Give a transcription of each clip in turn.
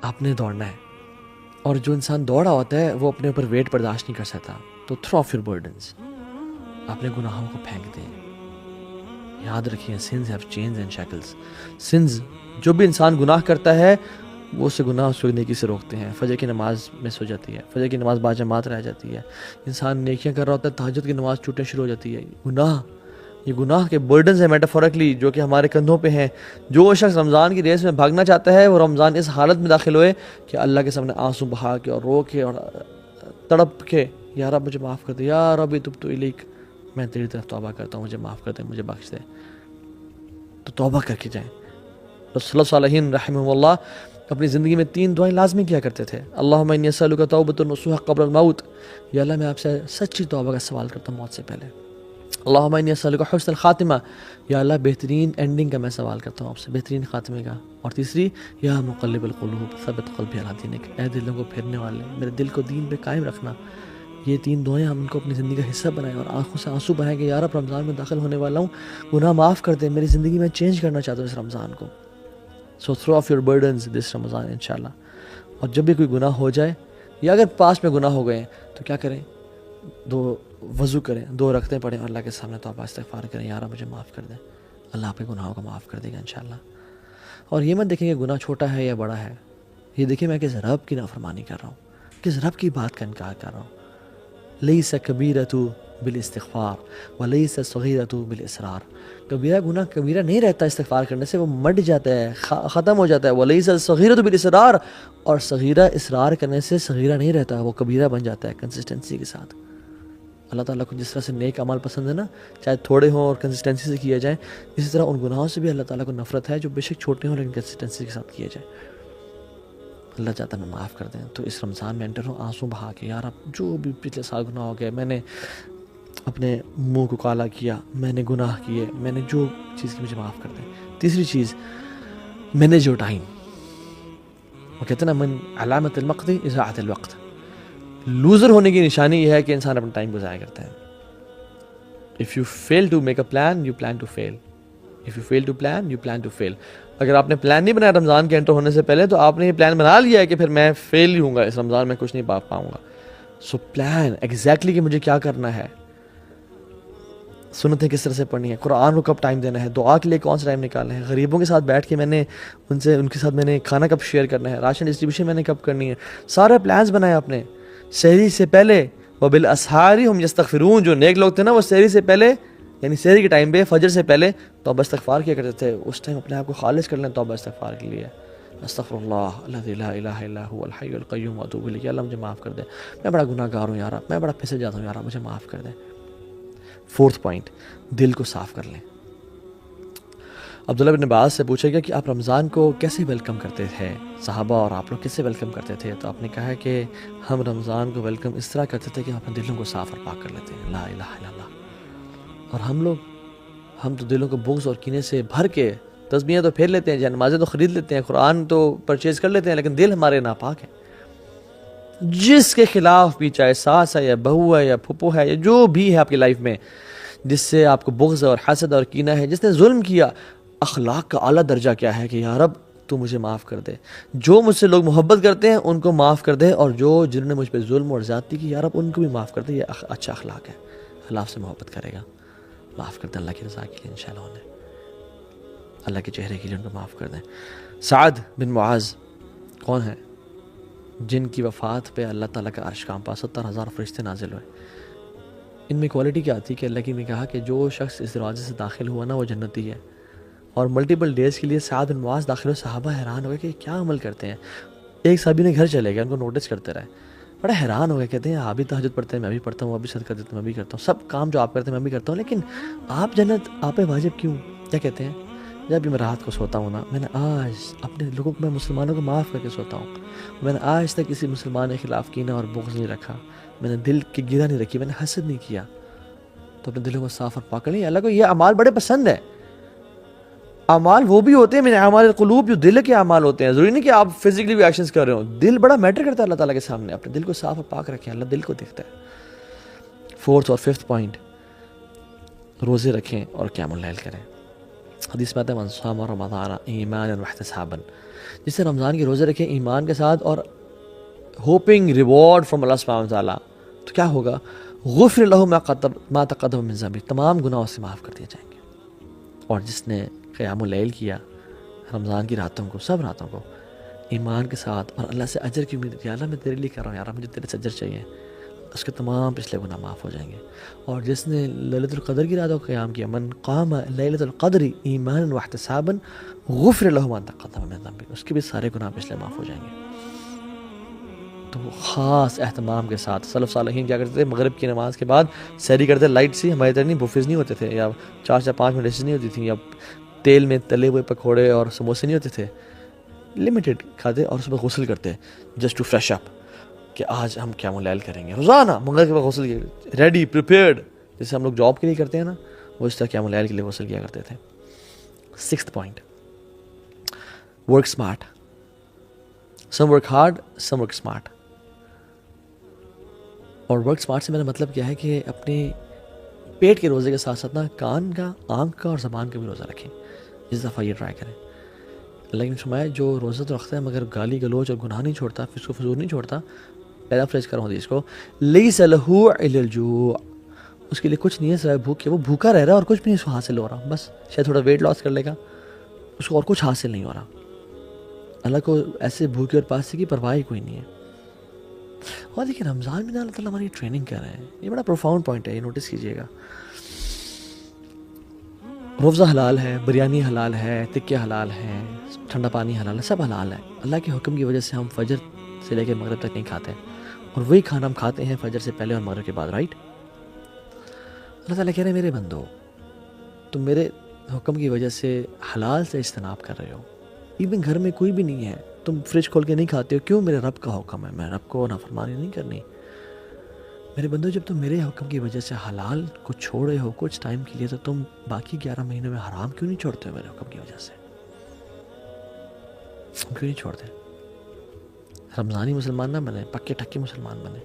آپ نے دوڑنا ہے. اور جو انسان دوڑا ہوتا ہے وہ اپنے اوپر ویٹ برداشت نہیں کر سکتا, تو تھرو آف یور برڈنس, اپنے گناہوں کو پھینک دیں. یاد رکھیے sins have chains and shackles. Sins, جو بھی انسان گناہ کرتا ہے وہ اسے گناہ اس کو نیکی سے روکتے ہیں. فجر کی نماز مس ہو جاتی ہے, فجر کی نماز باجماعت رہ جاتی ہے, انسان نیکیاں کر رہا ہوتا ہے, تہجد کی نماز چھوٹنے شروع ہو جاتی ہے. گناہ, یہ گناہ کے برڈنز ہیں میٹافورکلی, جو کہ ہمارے کندھوں پہ ہیں. جو شخص رمضان کی ریس میں بھاگنا چاہتا ہے وہ رمضان اس حالت میں داخل ہوئے کہ اللہ کے سامنے آنسو بہا کے اور رو کے اور تڑپ کے, یا رب مجھے معاف کر دے, یا رب تبت الیک, میں تیری طرف توبہ کرتا ہوں, مجھے معاف کر دے, مجھے بخش دے. تو توبہ کر کے جائیں. رسول اللہ صالحین رحمہ اللہ اپنی زندگی میں 3 دعائیں لازمی کیا کرتے تھے. اللہم انی اسألک توبۃ نصوح قبل الموت, یا اللہ میں آپ سے سچی توبہ کا سوال کرتا ہوں موت سے پہلے. اللہم انی اسألک حسن الخاتمہ, یا اللہ بہترین اینڈنگ کا میں سوال کرتا ہوں آپ سے, بہترین خاتمے کا. اور تیسری, یا مقلب القلوب ثبت قلبی علی دینک, اے دلوں کو پھیرنے والے میرے دل کو دین پہ قائم رکھنا. یہ 3 دعائیں ہم ان کو اپنی زندگی کا حصہ بنائیں اور آنکھوں سے آنسو بہائیں کہ یا رب رمضان میں داخل ہونے والا ہوں, گناہ معاف کر دے, میری زندگی میں چینج کرنا چاہتا ہوں اس رمضان کو. سو تھرو آف یور برڈنز دس رمضان انشاءاللہ. اور جب بھی کوئی گناہ ہو جائے یا اگر پاس میں گناہ ہو گئے ہیں تو کیا کریں, 2 وضو کریں, 2 رکعتیں پڑھیں اور اللہ کے سامنے توبہ استغفار کریں, یا رب مجھے معاف کر دیں. اللہ آپ کے گناہوں کو معاف کر دے گا انشاءاللہ. اور یہ مت دیکھیں کہ گناہ چھوٹا ہے یا بڑا ہے, یہ دیکھیں میں کس رب کی نافرمانی کر رہا ہوں, کس رب کی بات کا انکار کر رہا ہوں. لیس کبیرۃ بالاستغفار ولیس صغیرۃ بالاصرار. کبیرہ گناہ کبیرہ نہیں رہتا استغفار کرنے سے, وہ مٹ جاتا ہے, ختم ہو جاتا ہے. ولیس صغیرۃ بالاصرار, اور صغیرہ اصرار کرنے سے صغیرہ نہیں رہتا, وہ کبیرہ بن جاتا ہے کنسسٹنسی کے ساتھ. اللہ تعالیٰ کو جس طرح سے نیک اعمال پسند ہے نا, چاہے تھوڑے ہوں اور کنسسٹنسی سے کیا جائے, اسی طرح ان گناہوں سے بھی اللہ تعالیٰ کو نفرت ہے جو بے شک چھوٹے ہوں لیکن کنسسٹنسی کے ساتھ کیے جائے. اللہ چاہتا ہے میں معاف کر دیں. تو اس رمضان میں انٹر ہوں آنسو بہا کے, یار اب جو بھی پچھلے سال گناہ ہو گیا, میں نے اپنے منہ کو کالا کیا, میں نے گناہ کیے, میں نے جو چیز کی, مجھے معاف کر دیں. تیسری چیز, مینیج یور ٹائم. وہ کہتے ہیں نا من علامت المقت اضاعت الوقت. لوزر ہونے کی نشانی یہ ہے کہ انسان اپنا ٹائم کو ضائع کرتا ہے. If you fail to make a plan, you plan to fail. If you fail to plan, you plan to fail. اگر آپ نے پلان نہیں بنایا رمضان کے انٹر ہونے سے پہلے, تو آپ نے یہ پلان بنا لیا ہے کہ پھر میں فیل ہی ہوں گا اس رمضان میں, کچھ نہیں پا پاؤں گا. سو پلان ایگزیکٹلی کہ مجھے کیا کرنا ہے, سنتیں کس طرح سے پڑھنی ہے, قرآن کو کب ٹائم دینا ہے, دعا کے لیے کون سا ٹائم نکالنا ہے, غریبوں کے ساتھ بیٹھ کے میں نے ان کے ساتھ میں نے کھانا کب شیئر کرنا ہے, راشن ڈسٹریبیوشن میں نے کب کرنی ہے, سارے پلانز بنائے آپ نے. سحری سے پہلے وبالاسحار هم یستغفرون, جو نیک لوگ تھے نا وہ سحری سے پہلے, یعنی سحری کے ٹائم پہ فجر سے پہلے توبہ استغفار کیا کرتے تھے. اس ٹائم اپنے آپ کو خالص کر لیں توبہ استغفار کے لیے. استغفر اللہ الذی لا الہ الا هو الحی القیوم واتوب الیہ. اللہ مجھے معاف کر دے, میں بڑا گناہ گار ہوں یار, میں بڑا پھسل جاتا ہوں یار, مجھے معاف کر دے. 4th پوائنٹ, دل کو صاف کر لیں. عبداللہ بن عباس سے پوچھا گیا کہ آپ رمضان کو کیسے ویلکم کرتے تھے, صحابہ اور آپ لوگ کیسے ویلکم کرتے تھے؟ تو آپ نے کہا کہ ہم رمضان کو ویلکم اس طرح کرتے تھے کہ ہم اپنے دلوں کو صاف اور پاک کر لیتے ہیں, لا الہ الا اللہ. اور ہم تو دلوں کو بغض اور کینے سے بھر کے تسبیحیں تو پھیر لیتے ہیں, جنازے تو خرید لیتے ہیں, قرآن تو پرچیز کر لیتے ہیں, لیکن دل ہمارے ناپاک ہیں. جس کے خلاف بھی, چاہے ساس ہے یا بہو ہے یا پھپھو ہے یا جو بھی ہے آپ کی لائف میں, جس سے آپ کو بغض اور حسد اور کینہ ہے, جس نے ظلم کیا, اخلاق کا اعلیٰ درجہ کیا ہے کہ یا رب تو مجھے معاف کر دے. جو مجھ سے لوگ محبت کرتے ہیں ان کو معاف کر دے, اور جنہوں نے مجھ پہ ظلم اور زیادتی کی, یا رب ان کو بھی معاف کر دے. یہ اچھا اخلاق ہے, اللہ آپ سے محبت کرے گا. معاف کر دیں اللہ کی رضا کے لیے انشاءاللہ, انہیں اللہ کے چہرے کے لیے ان کو معاف کر دیں. سعد بن معاذ کون ہیں؟ جن کی وفات پہ اللہ تعالیٰ کا عرش کانپا, 70,000 فرشتے نازل ہوئے. ان میں کوالٹی کیا آتی کہ اللہ کی نے کہا کہ جو شخص اس دروازے سے داخل ہوا نا وہ جنتی ہے. اور ملٹیپل ڈیز کے لیے سعد بن معاذ داخل ہوئے. صحابہ حیران ہو گئے کہ کیا عمل کرتے ہیں. ایک صحابی نے گھر چلے گئے, ان کو نوٹس کرتے رہے, بڑا حیران ہو گئے. کہتے ہیں آپ بھی تہجد پڑھتے ہیں, میں بھی پڑھتا ہوں, وہ بھی صدقہ دیتے ہیں, میں بھی کرتا ہوں, سب کام جو آپ کرتے ہیں میں بھی کرتا ہوں, لیکن آپ جنت آپ پہ واجب کیوں؟ کیا کہتے ہیں, جب بھی میں رات کو سوتا ہوں نا, میں نے آج اپنے لوگوں کو, میں مسلمانوں کو معاف کر کے سوتا ہوں. میں نے آج تک کسی مسلمان کے خلاف کینہ اور بغض نہیں رکھا, میں نے دل کی گرہ نہیں رکھی, میں نے حسد نہیں کیا. تو اپنے دلوں کو صاف اور پاک کر لیں. اللہ کو یہ اعمال بڑے پسند ہے. اعمال وہ بھی ہوتے ہیں من اعمال القلوب, جو دل کے اعمال ہوتے ہیں. ضروری نہیں کہ آپ فزیکلی بھی ایکشنز کر رہے ہو, دل بڑا میٹر کرتا ہے اللہ تعالیٰ کے سامنے. اپنے دل کو صاف اور پاک رکھیں, اللہ دل کو دیکھتا ہے. 4th اور 5th پوائنٹ, روزے رکھیں اور قیام اللیل کریں. حدیث میں آتا ہے من صام رمضان ایمانا واحتسابا، جس نے رمضان کے روزے رکھے ایمان کے ساتھ اور ہوپنگ ریوارڈ فرام اللہ سبحانہ وتعالیٰ، تو کیا ہوگا؟ غفر لہ ما تقدم من ذنبہ، تمام گناہ اس سے معاف کر دیے جائیں گے۔ اور جس نے قیام اللیل کیا رمضان کی راتوں کو، سب راتوں کو ایمان کے ساتھ اور اللہ سے اجر کی امید، یا اللہ میں تیرے لیے کر رہا ہوں، یا اللہ مجھے تیرے سے اجر چاہیے، اس کے تمام پچھلے گناہ معاف ہو جائیں گے۔ اور جس نے لیلۃ القدر کی راتوں کو قیام کیا، من قام لیلۃ القدر ایمانا واحتسابا غفر لہ ما تقدم من ذنبہ، اس کے بھی سارے گناہ پچھلے معاف ہو جائیں گے۔ تو خاص اہتمام کے ساتھ سلف صالحین کیا کرتے تھے؟ مغرب کی نماز کے بعد سحری کرتے، لائٹ سی، ہمارے طرح نہیں بفیز نہیں ہوتے تھے، یا 4-5 منٹ نہیں ہوتی تھیں، یا تیل میں تلے ہوئے پکوڑے اور سموسے نہیں ہوتے تھے، لمیٹڈ کھاتے اور صبح غسل کرتے جسٹ ٹو فریش اپ، کہ آج ہم قیام اللیل کریں گے۔ روزانہ مغرب کے بعد غسل کیا، ریڈی پریپیئرڈ، جیسے ہم لوگ جاب کے لیے کرتے ہیں نا، وہ اس طرح قیام اللیل کے لیے غسل کیا کرتے تھے۔ 6th point, work smart, some work hard some work smart. اور ورک اسمارٹ سے میرا مطلب کیا ہے کہ اپنے پیٹ کے روزے کے ساتھ ساتھ نا کان کا، آنکھ کا اور زبان کا بھی روزہ رکھیں۔ اس دفعہ یہ ٹرائی کریں۔ لیکن فرمایا جو روزہ تو رکھتا ہے مگر گالی گلوچ اور گناہ نہیں چھوڑتا، پھر اس کو فضول نہیں چھوڑتا، پیرافریز کروں حدیث کو، لیس لہ الا الجوع، اس کے لیے کچھ نہیں ہے سوائے بھوک کے، وہ بھوکا رہ رہا ہے اور کچھ بھی نہیں اس کو حاصل ہو رہا، بس شاید تھوڑا ویٹ لاس کر لے گا، اس کو اور کچھ حاصل نہیں ہو رہا۔ اللہ کو ایسے بھوکے اور پاسے کی پرواہ ہی کوئی نہیں ہے۔ اور دیکھیں رمضان میں اللہ تعالیٰ ہماری ٹریننگ کر رہے ہیں، یہ بڑا پروفاؤنڈ پوائنٹ ہے، یہ نوٹس کیجیے گا۔ روزہ حلال ہے، بریانی حلال ہے، تکے حلال ہیں، ٹھنڈا پانی حلال ہے، سب حلال ہے۔ اللہ کے حکم کی وجہ سے ہم فجر سے لے کے مغرب تک نہیں کھاتے، اور وہی کھانا ہم کھاتے ہیں فجر سے پہلے اور مغرب کے بعد، رائٹ؟ اللہ تعالیٰ کہہ رہے ہیں میرے بندو، تم میرے حکم کی وجہ سے حلال سے اجتناب کر رہے ہو، ایون گھر میں کوئی بھی نہیں ہے، تم فریج کھول کے نہیں کھاتے ہو، کیوں؟ میرے رب کا حکم ہے، میں رب کو نافرمانی نہیں کرنی۔ میرے بندو جب تم میرے حکم کی وجہ سے حلال کو چھوڑے ہو کچھ ٹائم کے لیے، تو تم باقی 11 مہینوں میں حرام کیوں نہیں چھوڑتے ہو میرے حکم کی وجہ سے؟ کیوں نہیں چھوڑتے؟ رمضانی مسلمان نہ بنے، پکے ٹکے مسلمان بنے۔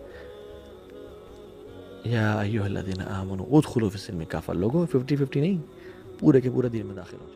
یا ایھا الذین آمنوا ادخلوا فی السلم کافہ، لوگوں 50-50 نہیں، پورے کے پورے دین میں داخل ہو۔